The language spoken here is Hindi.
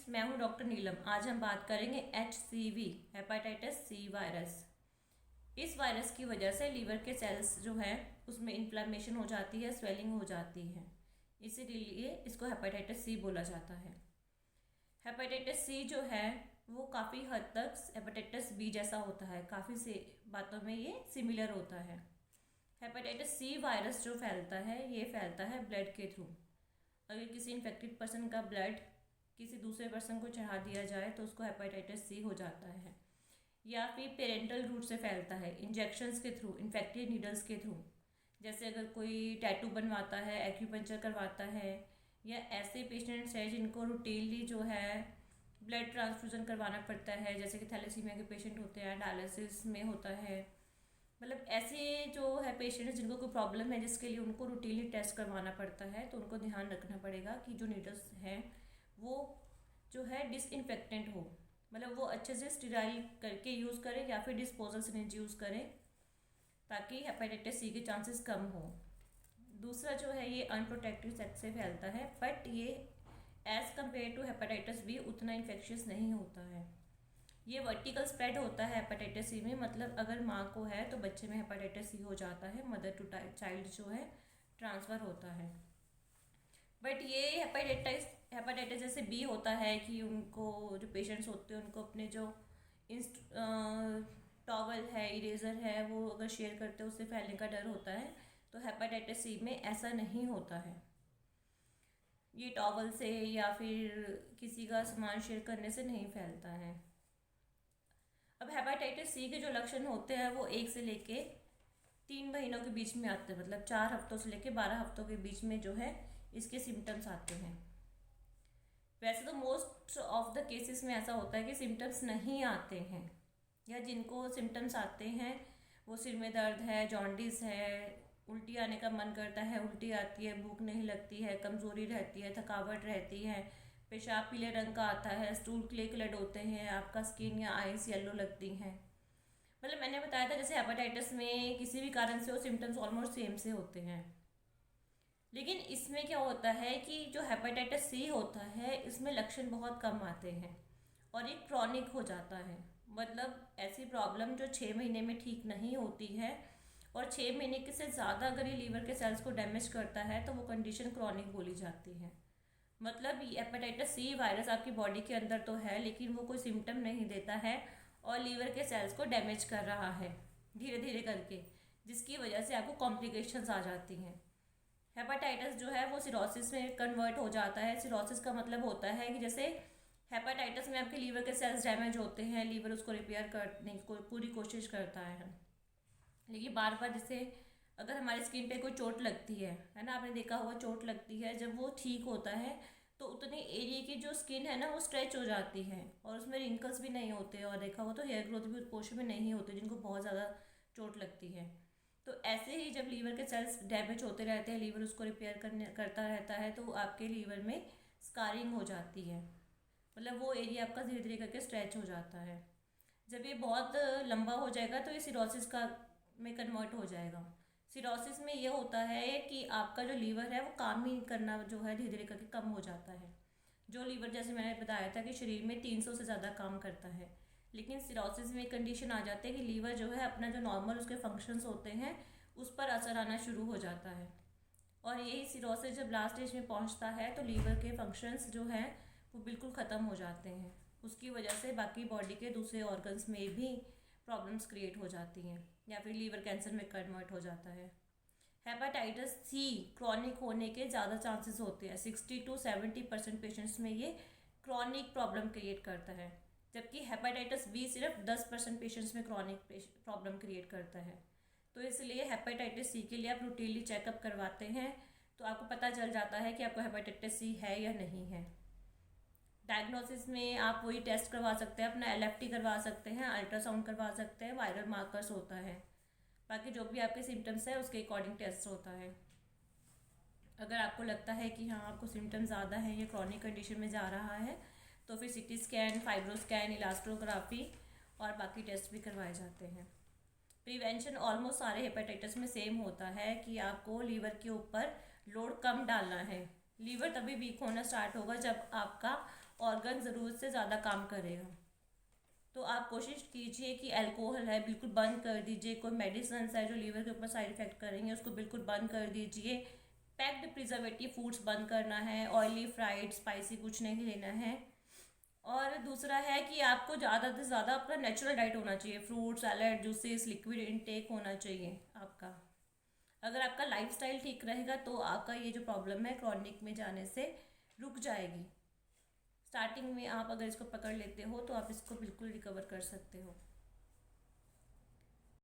मैं हूं डॉक्टर नीलम। आज हम बात करेंगे HCV, हेपेटाइटिस सी वायरस। इस वायरस की वजह से लीवर के सेल्स जो है उसमें इन्फ्लेमेशन हो जाती है, स्वेलिंग हो जाती है, इसीलिए इसको हेपेटाइटिस सी बोला जाता है। हेपेटाइटिस सी जो है वो काफ़ी हद तक हेपेटाइटिस बी जैसा होता है, काफ़ी से बातों में ये सिमिलर होता है। हेपेटाइटिस सी वायरस जो फैलता है ये फैलता है ब्लड के थ्रू। अगर किसी इन्फेक्टेड पर्सन का ब्लड किसी दूसरे पर्सन को चढ़ा दिया जाए तो उसको हेपेटाइटिस सी हो जाता है। या फिर पेरेंटल रूट से फैलता है, इंजेक्शंस के थ्रू, इन्फेक्टेड नीडल्स के थ्रू। जैसे अगर कोई टैटू बनवाता है, एक्यूपंक्चर करवाता है, या ऐसे पेशेंट्स हैं जिनको रूटीनली जो है ब्लड ट्रांसफ्यूज़न करवाना पड़ता है, जैसे कि थैलेसीमिया के पेशेंट होते हैं, डायलिसिस में होता है। मतलब ऐसे जो है पेशेंट्स जिनको कोई प्रॉब्लम है जिसके लिए उनको रूटीनली टेस्ट करवाना पड़ता है, तो उनको ध्यान रखना पड़ेगा कि जो नीडल्स हैं वो जो है डिसइंफेक्टेंट हो, मतलब वो अच्छे से स्टेराइल करके यूज़ करें या फिर डिस्पोजल सिरिंज यूज़ करें ताकि हेपेटाइटिस सी के चांसेस कम हो। दूसरा जो है ये अनप्रोटेक्टेड सेक्स से फैलता है, बट ये as compare to hepatitis B उतना इन्फेक्शियस नहीं होता है। ये वर्टिकल स्प्रेड होता है हेपेटाइटिस सी में, मतलब अगर माँ को है तो बच्चे में हेपेटाइटिस सी हो जाता है, मदर टू चाइल्ड जो है ट्रांसफ़र होता है। बट ये हेपेटाइटिस जैसे बी होता है कि उनको जो पेशेंट्स होते हैं उनको अपने जो टॉवल है, इरेज़र है, वो अगर शेयर करते हैं उससे फैलने का डर होता है। तो हेपेटाइटिस सी में ऐसा नहीं होता है। ये टॉवल से या फिर किसी का सामान शेयर करने से नहीं फैलता है। अब हेपेटाइटिस सी के जो लक्षण होते हैं वो 1 से लेके 3 महीनों के बीच में आते हैं, मतलब 4 हफ्तों से लेके 12 हफ्तों के बीच में जो है इसके सिम्टम्स आते हैं। वैसे तो मोस्ट ऑफ द केसेस में ऐसा होता है कि सिम्टम्स नहीं आते हैं, या जिनको सिम्टम्स आते हैं वो सिर में दर्द है, जॉन्डिस है, उल्टी आने का मन करता है, उल्टी आती है, भूख नहीं लगती है, कमज़ोरी रहती है, थकावट रहती है, पेशाब पीले रंग का आता है, स्टूल क्ले कलर्ड होते हैं, आपका स्किन या आइज येलो लगती हैं। मतलब मैंने बताया था जैसे हेपेटाइटिस में किसी भी कारण से वो सिम्टम्स ऑलमोस्ट सेम से होते हैं। लेकिन इसमें क्या होता है कि जो हेपेटाइटिस सी होता है इसमें लक्षण बहुत कम आते हैं और ये क्रॉनिक हो जाता है। मतलब ऐसी प्रॉब्लम जो 6 महीने में ठीक नहीं होती है और 6 महीने के से ज़्यादा अगर ये लीवर के सेल्स को डैमेज करता है तो वो कंडीशन क्रॉनिक बोली जाती है। मतलब हेपेटाइटिस सी वायरस आपकी बॉडी के अंदर तो है लेकिन वो कोई सिम्टम नहीं देता है और लीवर के सेल्स को डैमेज कर रहा है धीरे धीरे करके, जिसकी वजह से आपको कॉम्प्लिकेशंस आ जाती हैं। हेपेटाइटिस जो है वो सिरोसिस में कन्वर्ट हो जाता है। सिरोसिस का मतलब होता है कि जैसे हेपेटाइटिस में आपके लीवर के सेल्स डैमेज होते हैं, लीवर उसको रिपेयर करने की पूरी कोशिश करता है, लेकिन बार बार जैसे अगर हमारी स्किन पे कोई चोट लगती है ना, आपने देखा होगा चोट लगती है, जब वो ठीक होता है तो उतने एरिया की जो स्किन है ना वो स्ट्रेच हो जाती है और उसमें रिंकल्स भी नहीं होते, और देखा हो तो हेयर ग्रोथ भी उस पोर्शन में नहीं होती जिनको बहुत ज़्यादा चोट लगती है। तो ऐसे ही जब लीवर के सेल्स डैमेज होते रहते हैं, लीवर उसको रिपेयर करता रहता है, तो आपके लीवर में स्कारिंग हो जाती है, मतलब वो एरिया आपका धीरे धीरे करके स्ट्रेच हो जाता है। जब ये बहुत लंबा हो जाएगा तो ये सिरोसिस का में कन्वर्ट हो जाएगा। सिरोसिस में ये होता है कि आपका जो लीवर है वो काम ही करना जो है धीरे धीरे करके कम हो जाता है। जो लीवर जैसे मैंने बताया था कि शरीर में 300 से ज़्यादा काम करता है, लेकिन सिरोसिस में एक कंडीशन आ जाती है कि लीवर जो है अपना जो नॉर्मल उसके फंक्शंस होते हैं उस पर असर आना शुरू हो जाता है, और यही सिरोसिस जब लास्ट स्टेज में पहुंचता है तो लीवर के फंक्शंस जो हैं वो बिल्कुल ख़त्म हो जाते हैं। उसकी वजह से बाकी बॉडी के दूसरे ऑर्गन्स में भी प्रॉब्लम्स क्रिएट हो जाती हैं या फिर लीवर कैंसर में कन्वर्ट हो जाता है। हेपेटाइटिस सी क्रॉनिक होने के ज़्यादा चांसेस होते हैं, 60 to 70% पेशेंट्स में ये क्रॉनिक प्रॉब्लम क्रिएट करता है, जबकि हेपेटाइटिस बी सिर्फ 10% पेशेंट्स में क्रॉनिक प्रॉब्लम क्रिएट करता है। तो इसलिए हेपेटाइटिस सी के लिए आप रूटीनली चेकअप करवाते हैं तो आपको पता चल जाता है कि आपको हेपेटाइटिस सी है या नहीं है। डायग्नोसिस में आप वही टेस्ट करवा सकते हैं, अपना LFT करवा सकते हैं, अल्ट्रासाउंड करवा सकते हैं, वायरल मार्कर्स होता है, बाकी जो भी आपके सिम्टम्स है उसके अकॉर्डिंग टेस्ट होता है। अगर आपको लगता है कि हाँ आपको सिम्टम्स ज़्यादा हैं, ये क्रॉनिक कंडीशन में जा रहा है, तो फिर CT स्कैन, फाइब्रो स्कैन, इलास्ट्रोग्राफी और बाकी टेस्ट भी करवाए जाते हैं। प्रिवेंशन ऑलमोस्ट सारे हेपेटाइटिस में सेम होता है कि आपको लीवर के ऊपर लोड कम डालना है। लीवर तभी वीक होना स्टार्ट होगा जब आपका ऑर्गन ज़रूरत से ज़्यादा काम करेगा। तो आप कोशिश कीजिए कि अल्कोहल है बिल्कुल बंद कर दीजिए, कोई मेडिसिन है जो लीवर के ऊपर साइड इफेक्ट करेंगे उसको बिल्कुल बंद कर दीजिए। पैक्ड प्रिजर्वेटिव फूड्स बंद करना है, ऑयली फ्राइड स्पाइसी कुछ नहीं लेना है। और दूसरा है कि आपको ज़्यादा से ज़्यादा अपना नेचुरल डाइट होना चाहिए, fruit salad juices liquid intake होना चाहिए आपका। अगर आपका लाइफस्टाइल ठीक रहेगा तो आपका ये जो प्रॉब्लम है क्रॉनिक में जाने से रुक जाएगी। स्टार्टिंग में आप अगर इसको पकड़ लेते हो तो आप इसको बिल्कुल रिकवर कर सकते हो।